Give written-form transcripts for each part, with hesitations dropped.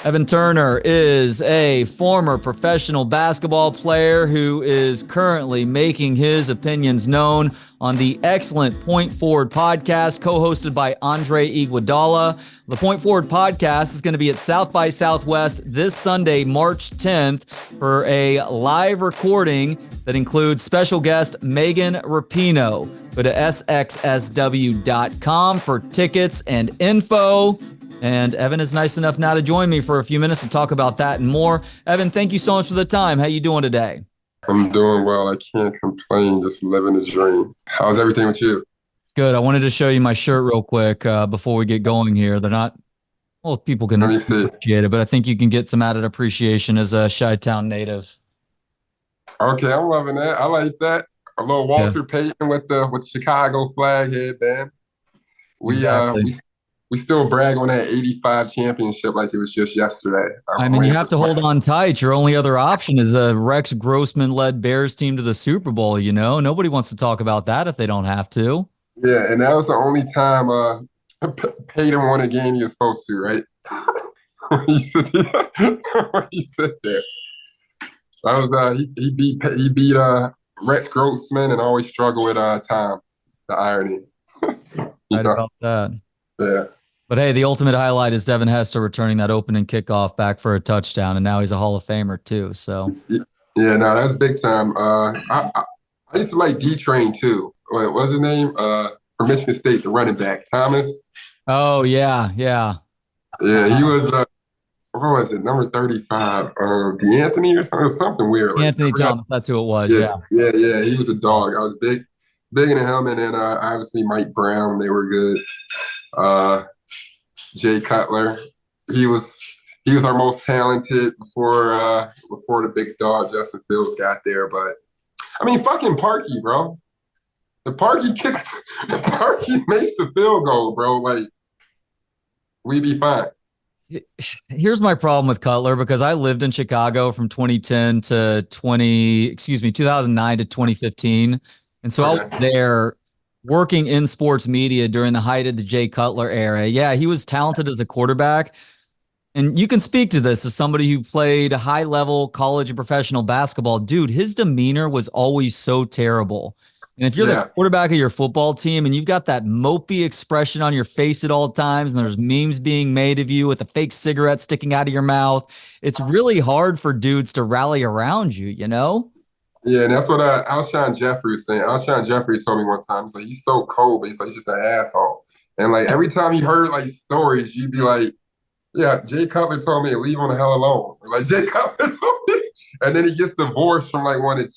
Evan Turner is a former professional basketball player who is currently making his opinions known on the excellent Point Forward podcast, co-hosted by Andre Iguodala. The Point Forward podcast is going to be at South by Southwest this Sunday, March 10th, for a live recording that includes special guest Megan Rapinoe. Go to SXSW.com for tickets and info. And Evan is nice enough now to join me for a few minutes to talk about that and more. Evan, thank you so much for the time. How you doing today? I'm doing well. I can't complain. Just living the dream. How's everything with you? It's good. I wanted to show you my shirt real quick before we get going here. They're not, well, people can appreciate it, but I think you can get some added appreciation as a Chi-Town native. Okay, I'm loving that. I like that. A little Walter Payton with the Chicago flag headband. We still brag on that 85 championship like it was just yesterday. I mean, you have to hold on tight. Your only other option is a Rex Grossman-led Bears team to the Super Bowl, you know? Nobody wants to talk about that if they don't have to. Yeah, and that was the only time Peyton won a game he was supposed to, right? when he said that. That was he beat Rex Grossman and always struggle with time. The irony. Right about that. Yeah. But hey, the ultimate highlight is Devin Hester returning that opening kickoff back for a touchdown, and now he's a Hall of Famer too. So yeah, no, that's big time. I used to like D-Train too. What was his name? For Michigan State, the running back, Thomas. Oh yeah. He was what was it, number 35? D'Anthony or something? It was something weird. Anthony Thomas, that's who it was. Yeah. He was a dog. I was big into him, and then obviously Mike Brown. They were good. Jay Cutler, he was our most talented before the big dog Justin Fields got there. But I mean, fucking Parkey, bro. The Parkey makes the field goal, bro. Like, we be fine. Here's my problem with Cutler, because I lived in Chicago from 2009 to 2015, and so I was there working in sports media during the height of the Jay Cutler era. Yeah, he was talented as a quarterback. And you can speak to this as somebody who played high-level college and professional basketball. Dude, his demeanor was always so terrible. And if you're the quarterback of your football team and you've got that mopey expression on your face at all times, and there's memes being made of you with a fake cigarette sticking out of your mouth, it's really hard for dudes to rally around you, you know? Yeah, and that's what Alshon Jeffrey was saying. Alshon Jeffrey told me one time, he's like, he's so cold, but he's just an asshole. And like every time he heard like stories, you'd be like, yeah, Jay Cutler told me to leave him the hell alone. Like Jay Cutler told me. And then he gets divorced from like one of the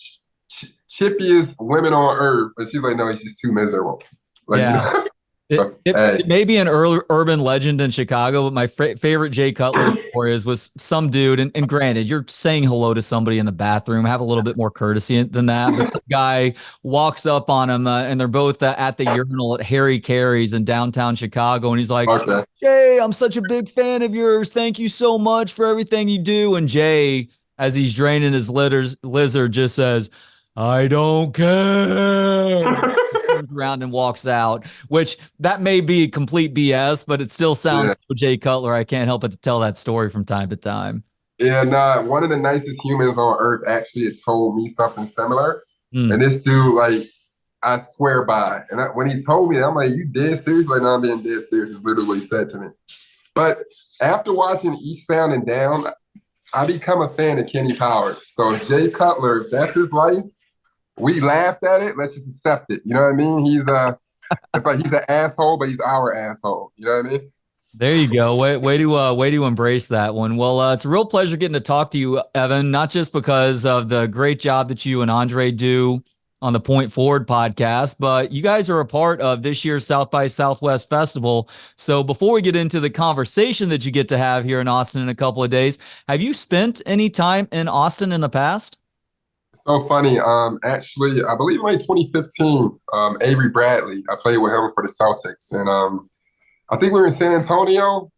chippiest women on earth. And she's like, no, he's just too miserable. Like, yeah. You know? It may be an urban legend in Chicago, but my favorite Jay Cutler story was some dude, and granted, you're saying hello to somebody in the bathroom, have a little bit more courtesy than that, but the guy walks up on him, and they're both at the urinal at Harry Carey's in downtown Chicago, and he's like, Jay, I'm such a big fan of yours. Thank you so much for everything you do. And Jay, as he's draining his lizard, just says, I don't care. Turns around and walks out, which that may be complete BS, but it still sounds so Jay Cutler. I can't help but to tell that story from time to time. Yeah, nah, one of the nicest humans on earth actually had told me something similar. And this dude, like, I swear by. And when he told me, I'm like, you dead serious? Like, no, I'm being dead serious. It's literally what he said to me. But after watching Eastbound and Down, I become a fan of Kenny Powers. So Jay Cutler, if that's his life, we laughed at it. Let's just accept it. You know what I mean? It's like he's an asshole, but he's our asshole. You know what I mean? There you go. Way to embrace that one. Well, it's a real pleasure getting to talk to you, Evan, not just because of the great job that you and Andre do on the Point Forward podcast, but you guys are a part of this year's South by Southwest Festival. So before we get into the conversation that you get to have here in Austin in a couple of days, have you spent any time in Austin in the past? So funny. Actually, I believe in 2015, Avery Bradley, I played with him for the Celtics. And I think we were in San Antonio,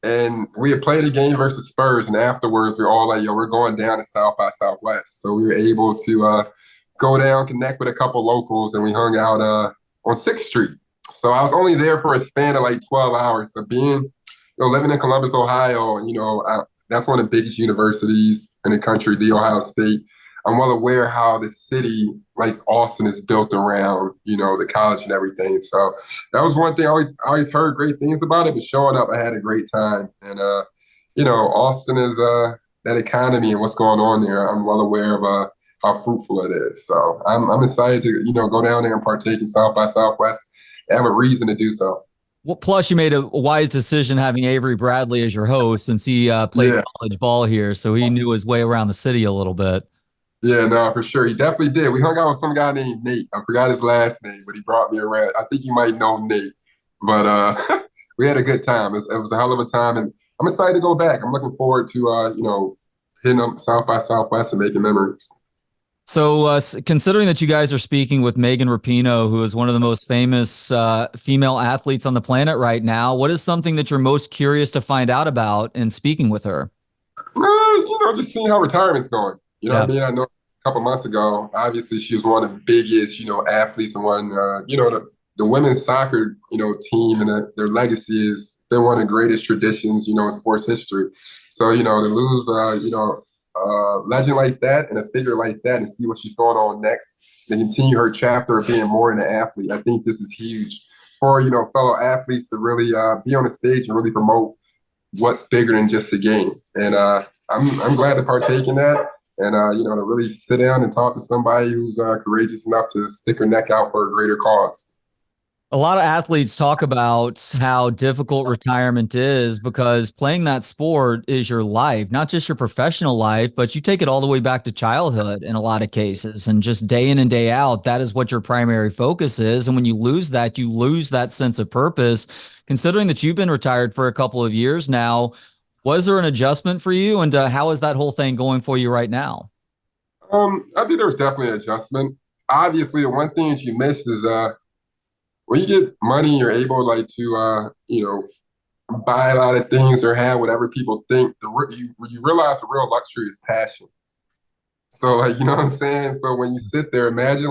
and we had played a game versus Spurs. And afterwards, we were all like, yo, we're going down to South by Southwest. So we were able to go down, connect with a couple locals, and we hung out on 6th Street. So I was only there for a span of like 12 hours. But being living in Columbus, Ohio, that's one of the biggest universities in the country, the Ohio State. I'm well aware how the city, like Austin, is built around, the college and everything. So that was one thing I always heard great things about it, but showing up, I had a great time. And, Austin is that economy and what's going on there. I'm well aware of how fruitful it is. So I'm excited to, go down there and partake in South by Southwest. I have a reason to do so. Well, plus you made a wise decision having Avery Bradley as your host since he played college ball here, so he knew his way around the city a little bit. Yeah, no, for sure. He definitely did. We hung out with some guy named Nate. I forgot his last name, but he brought me around. I think you might know Nate. But we had a good time. It was a hell of a time, and I'm excited to go back. I'm looking forward to hitting up South by Southwest and making memories. So considering that you guys are speaking with Megan Rapinoe, who is one of the most famous female athletes on the planet right now, what is something that you're most curious to find out about in speaking with her? Just seeing how retirement's going. What I mean? I know a couple months ago, obviously she was one of the biggest, athletes and one, the women's soccer, team and their legacy has been one of the greatest traditions, in sports history. So, to lose, legend like that and a figure like that and see what she's going on next and continue her chapter of being more than an athlete. I think this is huge for, fellow athletes to really be on the stage and really promote what's bigger than just a game. And I'm glad to partake in that and, to really sit down and talk to somebody who's courageous enough to stick her neck out for a greater cause. A lot of athletes talk about how difficult retirement is because playing that sport is your life, not just your professional life, but you take it all the way back to childhood in a lot of cases. And just day in and day out, that is what your primary focus is. And when you lose that sense of purpose. Considering that you've been retired for a couple of years now, was there an adjustment for you? And how is that whole thing going for you right now? I think there was definitely an adjustment. Obviously, the one thing that you missed is when you get money, you're able to buy a lot of things or have whatever people think. You realize the real luxury is passion. So you know what I'm saying? So when you sit there, imagine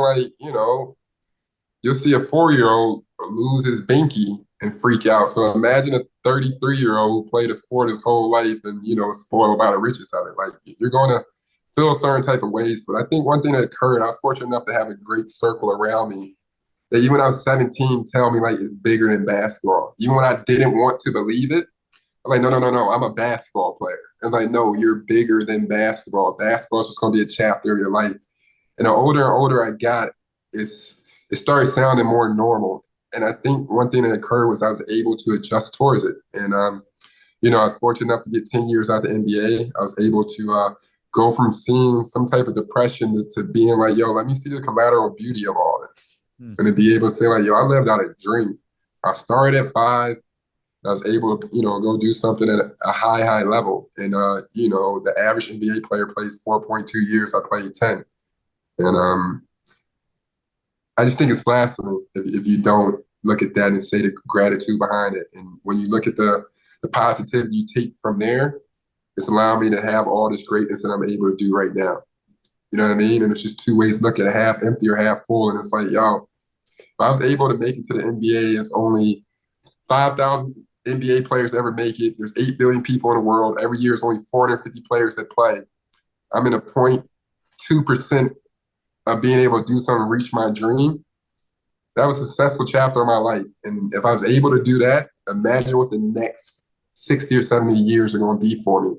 you'll see a 4-year-old lose his binky and freak out. So imagine a 33-year-old who played a sport his whole life and, spoiled by the riches of it. Like you're going to feel a certain type of ways. But I think one thing that occurred, I was fortunate enough to have a great circle around me that even when I was 17, tell me it's bigger than basketball. Even when I didn't want to believe it, I'm like, no, I'm a basketball player. And it's like, no, you're bigger than basketball. Basketball is just going to be a chapter of your life. And the older and older I got, it started sounding more normal. And I think one thing that occurred was I was able to adjust towards it. And, I was fortunate enough to get 10 years out of the NBA. I was able to go from seeing some type of depression to being like, yo, let me see the collateral beauty of all this. And to be able to say I lived out a dream. I started at 5. I was able to, go do something at a high level. And, the average NBA player plays 4.2 years. I played 10. And I just think it's blasphemy if you don't look at that and say the gratitude behind it. And when you look at the positivity you take from there, it's allowing me to have all this greatness that I'm able to do right now. You know what I mean? And it's just two ways to look at it, half empty or half full. And it's like, yo, if I was able to make it to the NBA, it's only 5,000 NBA players ever make it. There's 8 billion people in the world. Every year, it's only 450 players that play. I'm in a 0.2% of being able to do something, reach my dream. That was a successful chapter of my life. And if I was able to do that, imagine what the next 60 or 70 years are going to be for me.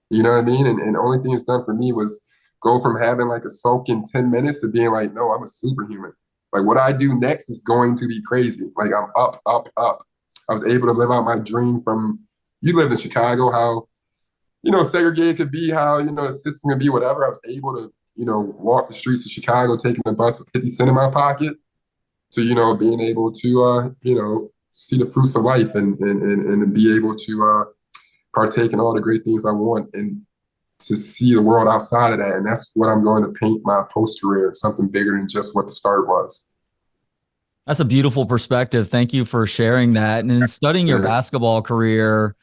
You know what I mean? And the only thing it's done for me was go from having a soaking 10 minutes to being like, no, I'm a superhuman. What I do next is going to be crazy. I'm up, up, up. I was able to live out my dream from, you lived in Chicago, how, segregated could be, how, the system could be, whatever. I was able to, walk the streets of Chicago, taking a bus with 50 cents in my pocket to, being able to, see the fruits of life and be able to partake in all the great things I want and to see the world outside of that. And that's what I'm going to paint my post-career, something bigger than just what the start was. That's a beautiful perspective. Thank you for sharing that. And in studying your basketball career,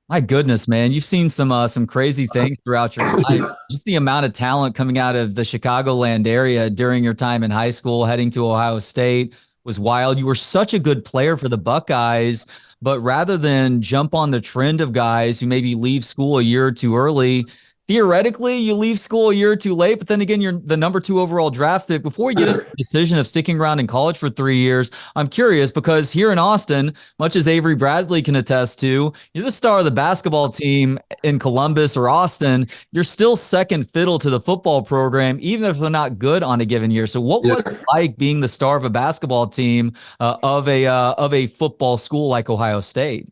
my goodness, man, you've seen some crazy things throughout your life. Just the amount of talent coming out of the Chicagoland area during your time in high school, heading to Ohio State was wild. You were such a good player for the Buckeyes, but rather than jump on the trend of guys who maybe leave school a year or two early, theoretically, you leave school a year or two late, but then again, you're the number 2 overall draft pick. Before we get into the decision of sticking around in college for 3 years, I'm curious because here in Austin, much as Avery Bradley can attest to, you're the star of the basketball team in Columbus or Austin. You're still second fiddle to the football program, even if they're not good on a given year. So, what was it like being the star of a basketball team of a football school like Ohio State?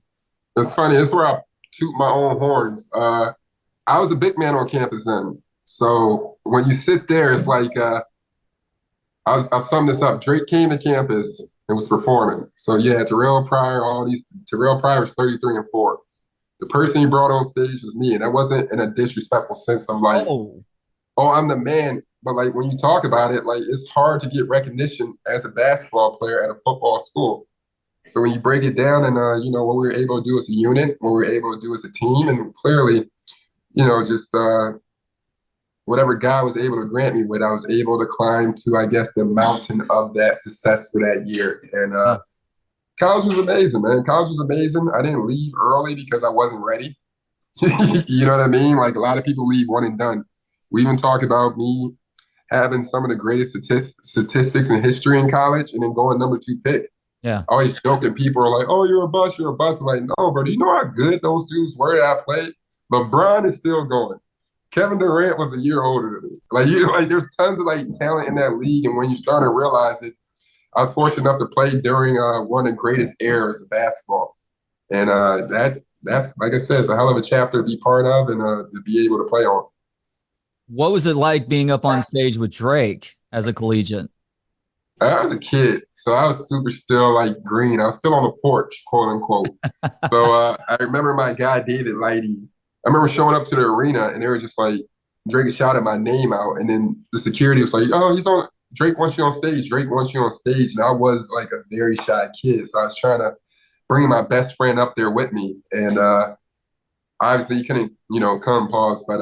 It's funny. It's where I toot my own horns. I was a big man on campus then. So when you sit there, it's like, I'll sum this up. Drake came to campus and was performing. So yeah, Terrell Pryor was 33-4. The person he brought on stage was me. And that wasn't in a disrespectful sense. I'm like, oh, I'm the man. But like when you talk about it, like it's hard to get recognition as a basketball player at a football school. So when you break it down and, what we were able to do as a unit, what we were able to do as a team, and clearly, just whatever God was able to grant me with, I was able to climb to, I guess, the mountain of that success for that year. And college was amazing, man. College was amazing. I didn't leave early because I wasn't ready. You know what I mean? Like a lot of people leave one and done. We even talk about me having some of the greatest statistics in history in college and then going number 2 pick. Yeah. I always joke and people are like, oh, you're a bust. I'm like, no, bro, do you know how good those dudes were that I played? LeBron is still going. Kevin Durant was a year older than me. Like there's tons of like talent in that league. And when you start to realize it, I was fortunate enough to play during one of the greatest eras of basketball. And that's, like I said, it's a hell of a chapter to be part of and to be able to play on. What was it like being up on stage with Drake as a collegiate? I was a kid, so I was super still like green. I was still on the porch, quote unquote. So I remember my guy, David Lighty. I remember showing up to the arena and they were just like, Drake shouted my name out. And then the security was like, oh, Drake wants you on stage. Drake wants you on stage. And I was like a very shy kid. So I was trying to bring my best friend up there with me. And obviously you couldn't, come pause, but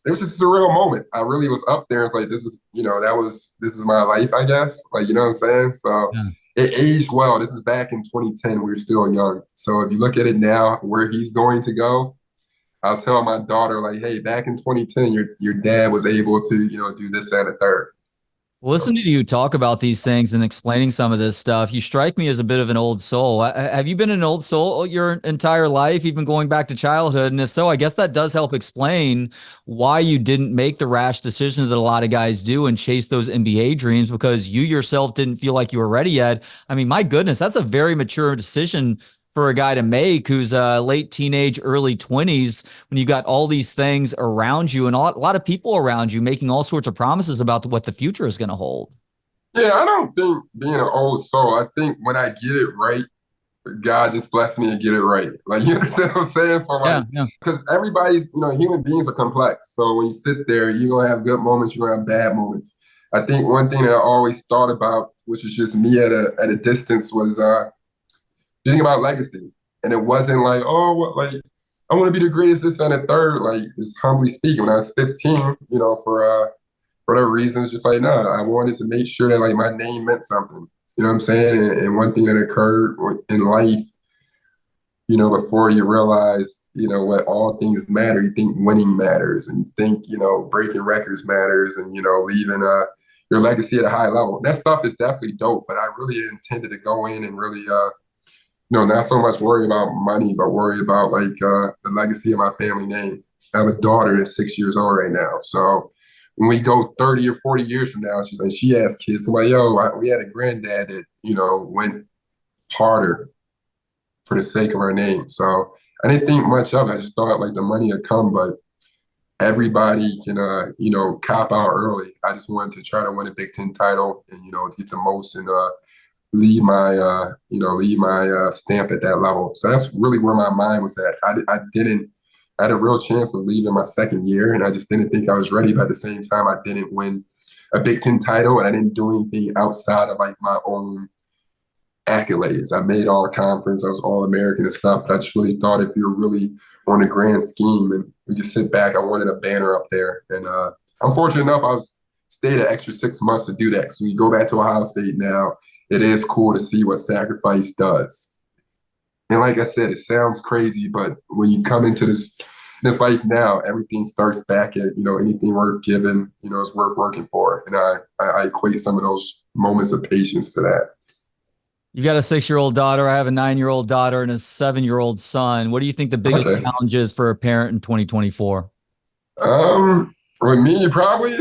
it was just a surreal moment. I really was up there. It's like, this is my life, I guess. Like, you know what I'm saying? So It aged well. This is back in 2010. We were still young. So if you look at it now, where he's going to go, I'll tell my daughter, like, hey, back in 2010, your dad was able to, do this and a third. Well, listening to you talk about these things and explaining some of this stuff, you strike me as a bit of an old soul. Have you been an old soul your entire life, even going back to childhood? And if so, I guess that does help explain why you didn't make the rash decision that a lot of guys do and chase those NBA dreams, because you yourself didn't feel like you were ready yet. I mean, my goodness, that's a very mature decision for a guy to make who's late teenage, early 20s, when you got all these things around you and a lot of people around you making all sorts of promises about what the future is going to hold. Yeah, I don't think being an old soul, I think when I get it right, God just blessed me to get it right. Like, you understand what I'm saying? So like, because everybody's, human beings are complex. So when you sit there, you're going to have good moments, you're going to have bad moments. I think one thing that I always thought about, which is just me at a distance, was thinking about legacy. And it wasn't like, I want to be the greatest, this and the third. Like, it's humbly speaking. When I was 15, for whatever reasons, just like, I wanted to make sure that like my name meant something. You know what I'm saying? And one thing that occurred in life, before you realize, what all things matter, you think winning matters and you think, breaking records matters and, leaving your legacy at a high level. That stuff is definitely dope, but I really intended to go in and really, not so much worry about money, but worry about like the legacy of my family name. I have a daughter that's 6 years old right now. So when we go 30 or 40 years from now, she has kids. So like, we had a granddad that, went harder for the sake of our name. So I didn't think much of it. I just thought like the money would come, but everybody can, cop out early. I just wanted to try to win a Big Ten title and, to get the most and leave my stamp at that level. So that's really where my mind was at. I had a real chance of leaving my second year, and I just didn't think I was ready. But at the same time, I didn't win a Big Ten title, and I didn't do anything outside of like my own accolades. I made all conference, I was all American and stuff. But I just really thought if you're really on the grand scheme and we could sit back, I wanted a banner up there. And I'm fortunate enough, stayed an extra 6 months to do that. So we go back to Ohio State now. it is cool to see what sacrifice does. And like I said, it sounds crazy, but when you come into this life now, everything starts back at, anything worth giving, is worth working for. And I equate some of those moments of patience to that. You got a 6-year-old daughter. I have a 9-year-old daughter and a 7-year-old son. What do you think the biggest challenge is for a parent in 2024? With me, it's probably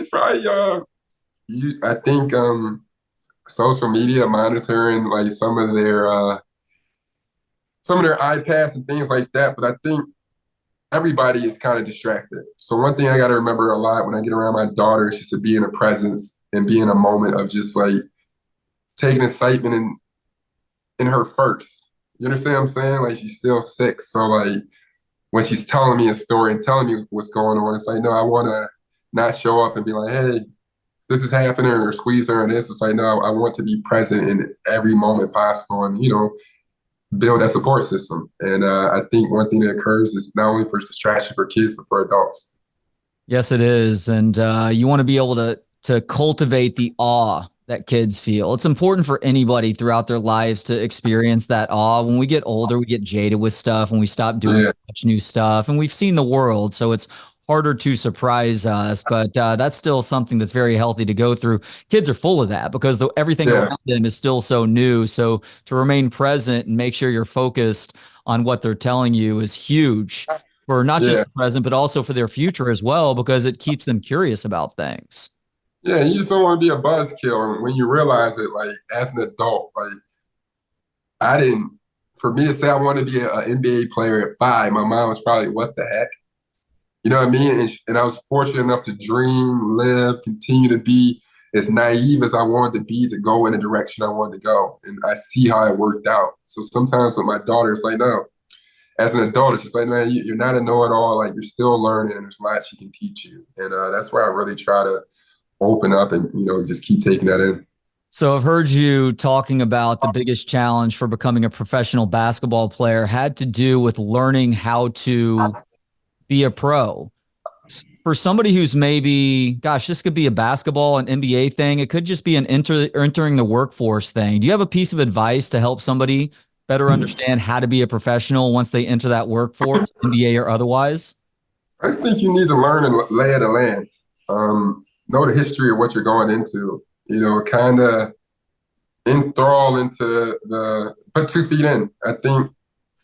I think social media monitoring like some of their iPads and things like that. But I think everybody is kind of distracted. So one thing I got to remember a lot when I get around my daughter is just to be in a presence and be in a moment of just like taking excitement in her first. You understand what I'm saying? Like she's still 6. So like when she's telling me a story and telling me what's going on, it's like, no, I want to not show up and be like, hey, this is happening or squeeze her in this. It's like, no, I want to be present in every moment possible and, build that support system. And I think one thing that occurs is not only for distraction for kids, but for adults. Yes, it is. And you want to be able to cultivate the awe that kids feel. It's important for anybody throughout their lives to experience that awe. When we get older, we get jaded with stuff and we stop doing much new stuff, and we've seen the world. So it's harder to surprise us, but that's still something that's very healthy to go through. Kids are full of that because everything around them is still so new. So to remain present and make sure you're focused on what they're telling you is huge for not just the present, but also for their future as well, because it keeps them curious about things. Yeah, you just don't want to be a buzzkill. And when you realize it, like as an adult, like for me to say I want to be an NBA player at 5, my mom was probably, what the heck? You know what I mean? And I was fortunate enough to dream, live, continue to be as naive as I wanted to be to go in the direction I wanted to go. And I see how it worked out. So sometimes with my daughter, it's like, no, as an adult, it's just like, man, you're not a know-it-all. Like you're still learning and there's a lot she can teach you. And that's where I really try to open up and, just keep taking that in. So I've heard you talking about the biggest challenge for becoming a professional basketball player had to do with learning how to be a pro. For somebody who's maybe, gosh, this could be a basketball, an NBA thing. It could just be an entering the workforce thing. Do you have a piece of advice to help somebody better understand how to be a professional once they enter that workforce, NBA or otherwise? I just think you need to learn and lay of the land. Know the history of what you're going into. Kind of enthrall into put 2 feet in. I think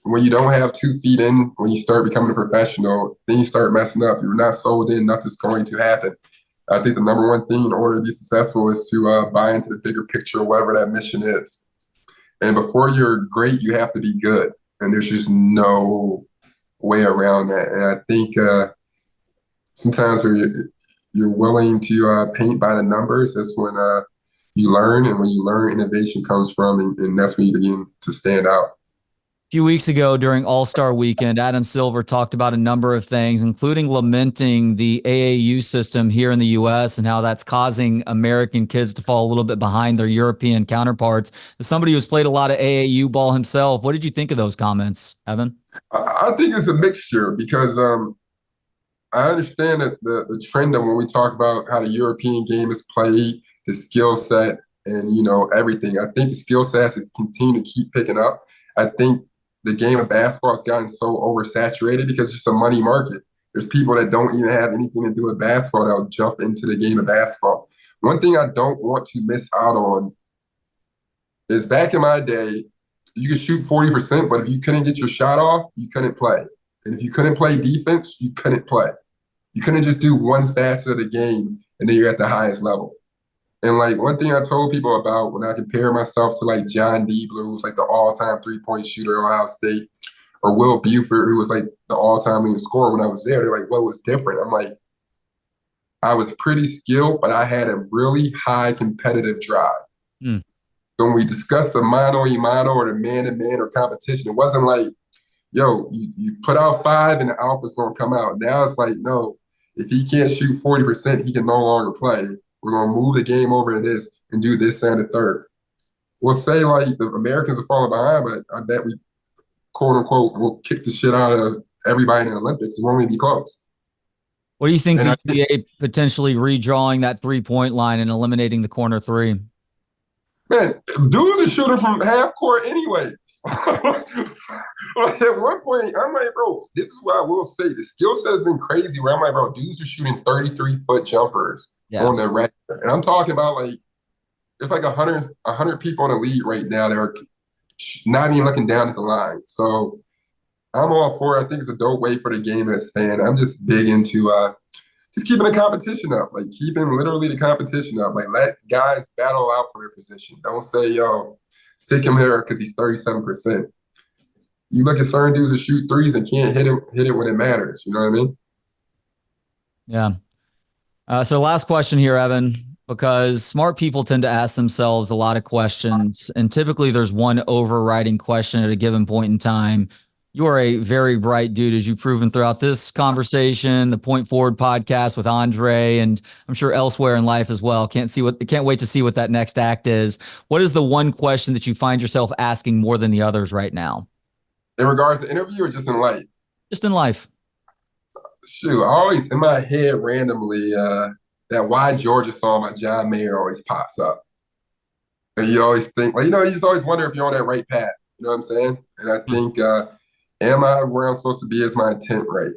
when you don't have 2 feet in, when you start becoming a professional, then you start messing up. You're not sold in, nothing's going to happen. I think the number one thing in order to be successful is to buy into the bigger picture, whatever that mission is. And before you're great, you have to be good. And there's just no way around that. And I think sometimes you're willing to paint by the numbers, that's when you learn. And when you learn, innovation comes from, and that's when you begin to stand out. A few weeks ago during All-Star Weekend, Adam Silver talked about a number of things, including lamenting the AAU system here in the U.S. and how that's causing American kids to fall a little bit behind their European counterparts. As somebody who's played a lot of AAU ball himself, what did you think of those comments, Evan? I think it's a mixture because I understand that the trend of when we talk about how the European game is played, the skill set, and everything. I think the skill set has to continue to keep picking up. I think the game of basketball has gotten so oversaturated because it's just a money market. There's people that don't even have anything to do with basketball that'll jump into the game of basketball. One thing I don't want to miss out on is back in my day, you could shoot 40%, but if you couldn't get your shot off, you couldn't play. And if you couldn't play defense, you couldn't play. You couldn't just do one facet of the game and then you're at the highest level. And like one thing I told people about when I compare myself to like John Diebler, who was like the all-time 3-point shooter at Ohio State, or Will Buford, who was like the all-time leading scorer when I was there, they're like, what was different? I'm like, I was pretty skilled, but I had a really high competitive drive. So when we discussed the mano-a-mano or the man-to-man or competition, it wasn't like, yo, you put out 5 and the alpha's going to come out. Now it's like, no, if he can't shoot 40%, he can no longer play. We're going to move the game over to this and do this and the third. We'll say like the Americans are falling behind, but I bet we, quote unquote, will kick the shit out of everybody in the Olympics. It won't even be close. What do you think the NBA potentially redrawing that 3-point line and eliminating the corner 3? Man, dudes are shooting from half court anyway. Like at one point, I'm like, bro, this is what I will say. The skill set has been crazy where I'm like, bro, dudes are shooting 33-foot jumpers on the regular. And I'm talking about like, there's like 100 people in the league right now that are not even looking down at the line. So I'm all for it. I think it's a dope way for the game to expand. I'm just big into just keeping the competition up, like keeping literally the competition up. Like let guys battle out for their position. Don't say, yo, stick him here because he's 37%. You look at certain dudes that shoot threes and can't hit it when it matters. You know what I mean? Yeah. So last question here, Evan, because smart people tend to ask themselves a lot of questions, and typically there's one overriding question at a given point in time. You are a very bright dude, as you've proven throughout this conversation, the Point Forward podcast with Andre, and I'm sure elsewhere in life as well. Can't wait to see what that next act is. What is the one question that you find yourself asking more than the others right now? In regards to interview or just in life? Just in life. Shoot, I always, in my head randomly, that Why Georgia song by John Mayer always pops up. And you always think, like, you just always wonder if you're on that right path. You know what I'm saying? And I think, am I where I'm supposed to be? Is my intent right?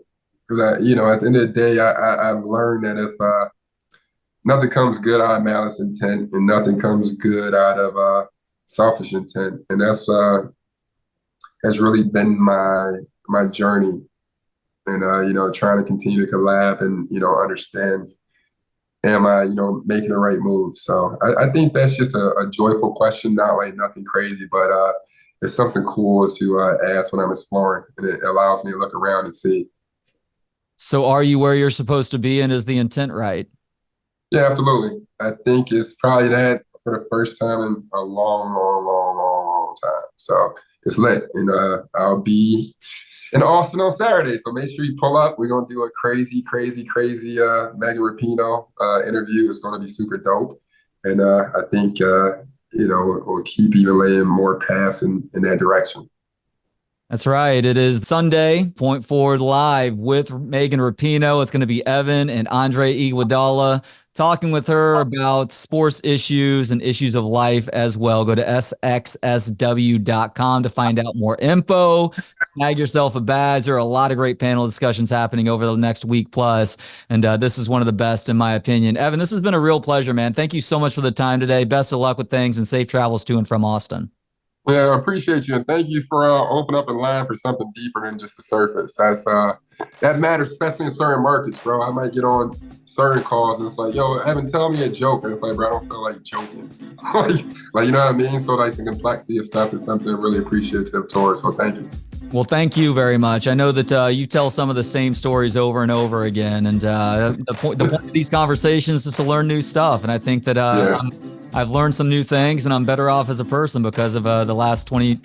Because, at the end of the day, I've learned that if nothing comes good out of malice intent and nothing comes good out of selfish intent. And that's has really been my journey. And, trying to continue to collab and, understand, am I, making the right move? So I think that's just a joyful question, not like nothing crazy, but it's something cool to ask when I'm exploring, and it allows me to look around and see. So are you where you're supposed to be, and is the intent right? Yeah, absolutely. I think it's probably that for the first time in a long time. So it's lit. And I'll be in Austin on Saturday. So make sure you pull up. We're going to do a crazy Megan Rapinoe interview. It's going to be super dope. And I think, we'll keep even laying more paths in that direction. That's right. It is Sunday, Point Forward Live with Megan Rapinoe. It's going to be Evan and Andre Iguodala talking with her about sports issues and issues of life as well. Go to SXSW.com to find out more info. Snag yourself a badge. There are a lot of great panel discussions happening over the next week plus, and this is one of the best in my opinion. Evan, this has been a real pleasure, man. Thank you so much for the time today. Best of luck with things and safe travels to and from Austin. Yeah, I appreciate you, and thank you for opening up a line for something deeper than just the surface. That matters, especially in certain markets, bro. I might get on certain calls, and it's like, yo, Evan, tell me a joke, and it's like, bro, I don't feel like joking. like, you know what I mean? So, like, the complexity of stuff is something I'm really appreciative towards. So, thank you. Well, thank you very much. I know that you tell some of the same stories over and over again, and the point of these conversations is to learn new stuff, and I think that I've learned some new things, and I'm better off as a person because of the last 20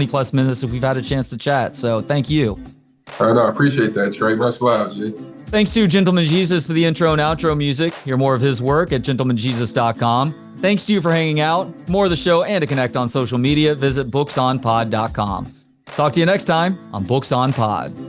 plus minutes that we've had a chance to chat. So thank you. I appreciate that, Trey. Much love, G. Thanks to Gentleman Jesus for the intro and outro music. Hear more of his work at gentlemanjesus.com. Thanks to you for hanging out. More of the show and to connect on social media, visit booksonpod.com. Talk to you next time on Books on Pod.